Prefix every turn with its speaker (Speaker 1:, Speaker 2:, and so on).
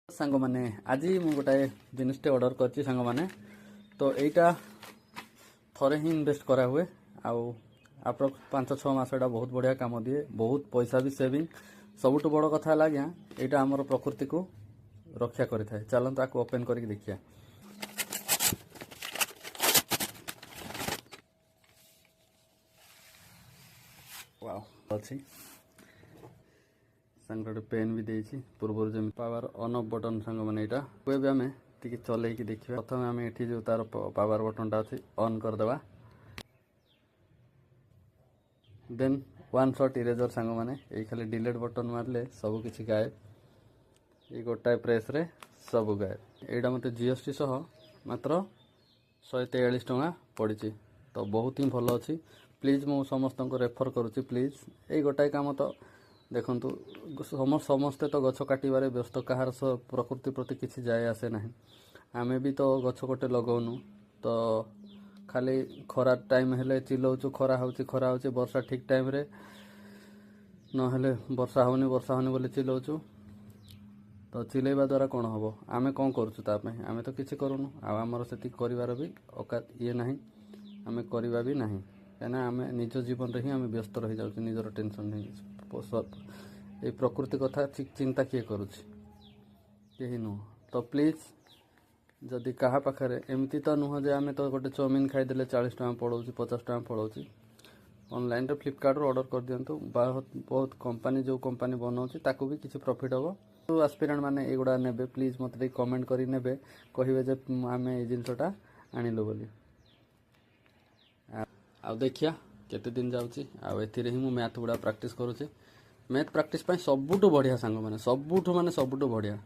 Speaker 1: सांग मैंने आज मु गोटाए जिनटे ऑर्डर कर सांग मैंने तो यहाँ थरे ही इन्वेस्ट करा हुए आप 5-6 मास एटा बहुत बढ़िया काम दिए बहुत पैसा भी सेविंग सबुठ बड़ कथा है आज्ञा यहाँ आमर प्रकृति को रक्षा करें। चलते आपको ओपन करके देखिए। वाओ अच्छी सांग गोटे पेन भी देती पूर्व जमी पावर ऑन ऑफ बटन सांग मैंने यहाँ भी आम टी चल देखिए। प्रथम आम ये जो तार पावर बटन टा अच्छी ऑन करदे देन वन शॉट इरेजर सांग मैंने ये खाली डिलीट बटन मारे सब किसी गायब ये गोटाए प्रेस रे सब गायब। यहाँ मत जीएसटी सह मात्र 143 टଙ୍କା पड़ी तो बहुत ही भल अच्छी। प्लीज मु समस्त को रेफर करुच्ची प्लीज ये गोटाए काम तो देखु समस्ते तो गछ काटवे व्यस्त कहार प्रकृति प्रति किसी जाए आसे ना आमे भी तो गछ गोटे लगाऊनु तो खाली खरा टाइम हेले चिल्लाऊँ खरा होची वर्षा ठीक टाइम रे नहेले वर्षा होनी बोले चिल्लाऊँ तो चिल्लैवा द्वारा कौन हम आमे कौन करुँ आमे तो किसी करूनु आमर से कर भी औकात ये ना आमे करवा भी ना कहीं आम निज जीवन रे ही आम व्यस्त रही जाऊँ निजर टेंशन नहीं ये प्रकृति कथा चिंता किए करुँच नुह तो प्लीज जदि क्या पाखे एमती तो नुह जे आम तो गोटे चाउमिन खाईदे 40 टଙ୍କା पड़ो 50 टଙ୍କା पड़ो ऑनलाइन रे फ्लिपकार्ट ऑर्डर कर दिंतु बहुत कंपनी जो कंपनी बनाऊँच ताकू भी किसी प्रॉफिट हम तो एस्पिरेंट मैंने युवा ने प्लीज मत कमेंट करी ने कहे जे आम ये जिनटा आणिलु बोली आ देखिया केते दिन जाऊँगी आउ ही मैथ गुड़ा प्रैक्टिस करुँचे मैथ प्रैक्टिस सबुठ बढ़िया सांग मैंने सबुठ बढ़िया